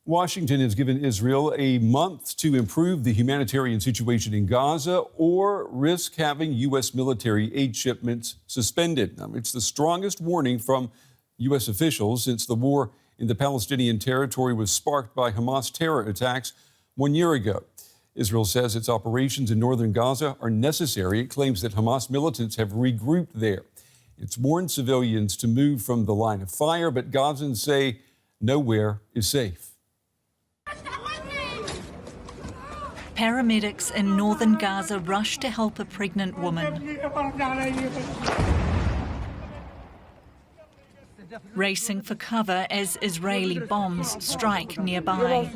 Washington has given Israel a month to improve the humanitarian situation in Gaza or risk having U.S. military aid shipments suspended. It's the strongest warning from U.S. officials since the war in the Palestinian territory was sparked by Hamas terror attacks 1 year ago. Israel says its operations in northern Gaza are necessary. It claims that Hamas militants have regrouped there. It's warned civilians to move from the line of fire, but Gazans say nowhere is safe. Paramedics in northern Gaza rush to help a pregnant woman. Racing for cover as Israeli bombs strike nearby.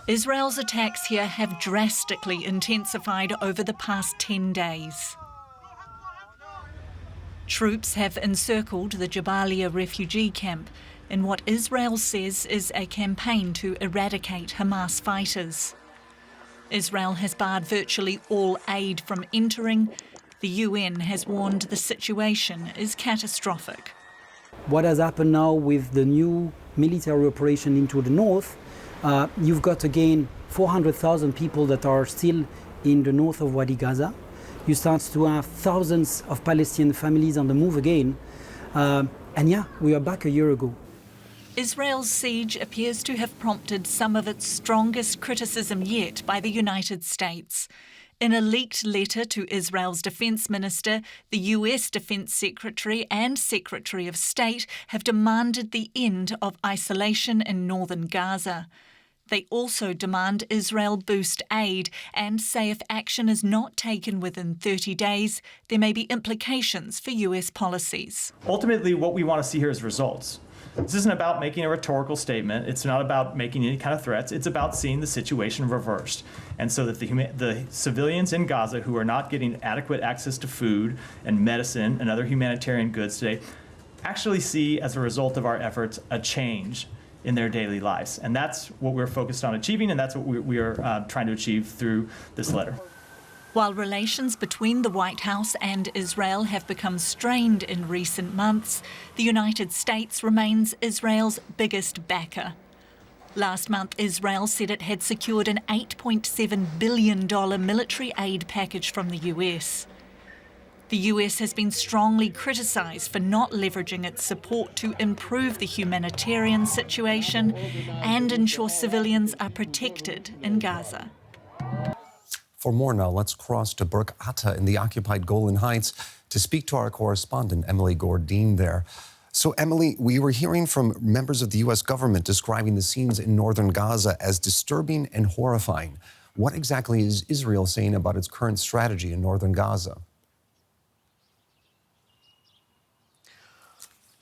Israel's attacks here have drastically intensified over the past 10 days. Troops have encircled the Jabalia refugee camp in what Israel says is a campaign to eradicate Hamas fighters. Israel has barred virtually all aid from entering. The UN has warned the situation is catastrophic. What has happened now with the new military operation into the north, you've got again 400,000 people that are still in the north of Wadi Gaza. You start to have thousands of Palestinian families on the move again. And yeah, we are back a year ago. Israel's siege appears to have prompted some of its strongest criticism yet by the United States. In a leaked letter to Israel's defense minister, the US Defense Secretary and Secretary of State have demanded the end of isolation in northern Gaza. They also demand Israel boost aid and say if action is not taken within 30 days, there may be implications for US policies. Ultimately, what we want to see here is results. This isn't about making a rhetorical statement. It's not about making any kind of threats. It's about seeing the situation reversed. And so that the civilians in Gaza who are not getting adequate access to food and medicine and other humanitarian goods today actually see, as a result of our efforts, a change in their daily lives. And that's what we're focused on achieving, and that's what we are trying to achieve through this letter. While relations between the White House and Israel have become strained in recent months, the United States remains Israel's biggest backer. Last month, Israel said it had secured an $8.7 billion military aid package from the US. The US has been strongly criticised for not leveraging its support to improve the humanitarian situation and ensure civilians are protected in Gaza. For more now, let's cross to Burq Atta in the occupied Golan Heights to speak to our correspondent, Emily Gordine there. So, Emily, we were hearing from members of the U.S. government describing the scenes in northern Gaza as disturbing and horrifying. What exactly is Israel saying about its current strategy in northern Gaza?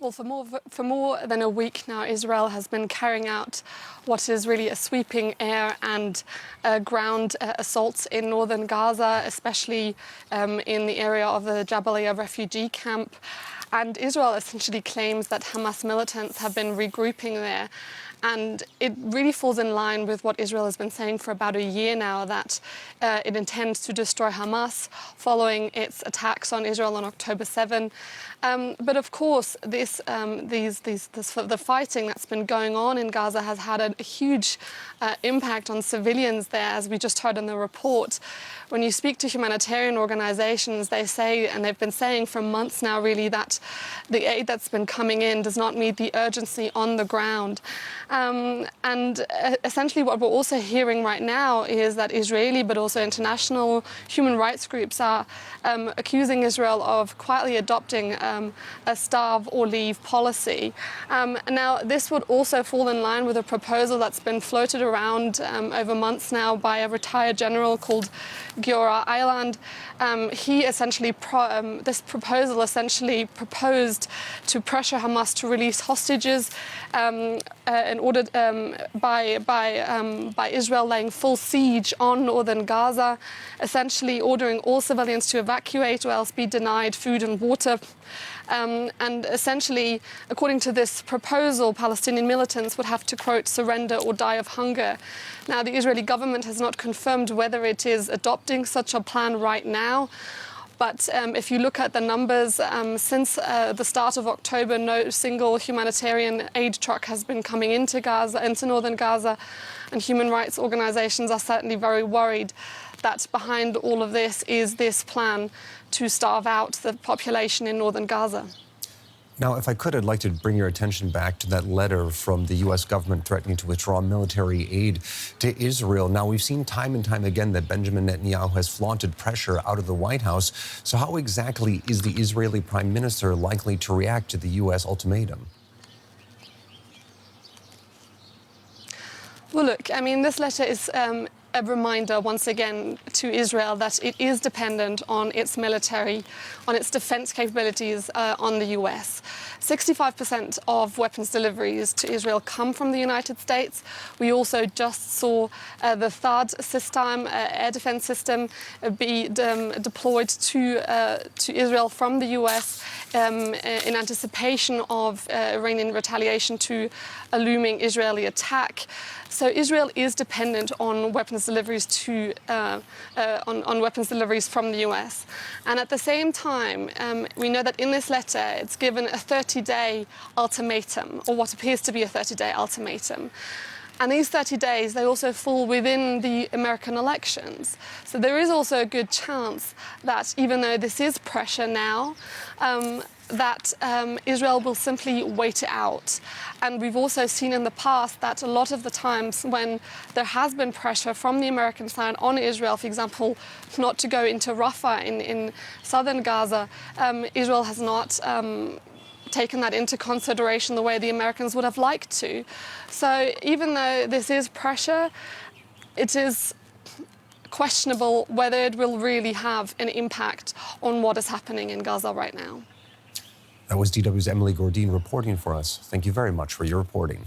Well, for more than a week now, Israel has been carrying out what is really a sweeping air and ground assaults in northern Gaza, especially in the area of the Jabalia refugee camp. And Israel essentially claims that Hamas militants have been regrouping there. And it really falls in line with what Israel has been saying for about a year now, that it intends to destroy Hamas following its attacks on Israel on October 7. But of course, the fighting that's been going on in Gaza has had a huge impact on civilians there, as we just heard in the report. When you speak to humanitarian organizations, they say, and they've been saying for months now really, that the aid that's been coming in does not meet the urgency on the ground. And essentially what we're also hearing right now is that Israeli but also international human rights groups are accusing Israel of quietly adopting a starve or leave policy. Now, this would also fall in line with a proposal that's been floated around over months now by a retired general called Giora Eiland. He essentially, this proposal essentially proposed to pressure Hamas to release hostages in order by Israel laying full siege on northern Gaza, essentially ordering all civilians to evacuate or else be denied food and water. And essentially, according to this proposal, Palestinian militants would have to, quote, surrender or die of hunger. Now, the Israeli government has not confirmed whether it is adopting such a plan right now, But if you look at the numbers, since the start of October, no single humanitarian aid truck has been coming into Gaza, into northern Gaza, and human rights organizations are certainly very worried that behind all of this is this plan to starve out the population in northern Gaza. Now, if I could, I'd like to bring your attention back to that letter from the U.S. government threatening to withdraw military aid to Israel. Now, we've seen time and time again that Benjamin Netanyahu has flaunted pressure out of the White House. So how exactly is the Israeli prime minister likely to react to the U.S. ultimatum? Well, look, I mean, this letter is a reminder once again to Israel that it is dependent on its military, on its defense capabilities on the US. 65% of weapons deliveries to Israel come from the United States. We also just saw the THAAD system, air defense system, be deployed to Israel from the US in anticipation of Iranian retaliation to a looming Israeli attack. So Israel is dependent on weapons deliveries on weapons deliveries from the US. And at the same time, we know that in this letter, it's given a 30-day ultimatum, or what appears to be a 30-day ultimatum. And these 30 days, they also fall within the American elections. So there is also a good chance that even though this is pressure now, that Israel will simply wait it out. And we've also seen in the past that a lot of the times when there has been pressure from the American side on Israel, for example, not to go into Rafah in southern Gaza, Israel has not taken that into consideration the way the Americans would have liked to. So even though this is pressure, it is questionable whether it will really have an impact on what is happening in Gaza right now. That was DW's Emily Gordine reporting for us. Thank you very much for your reporting.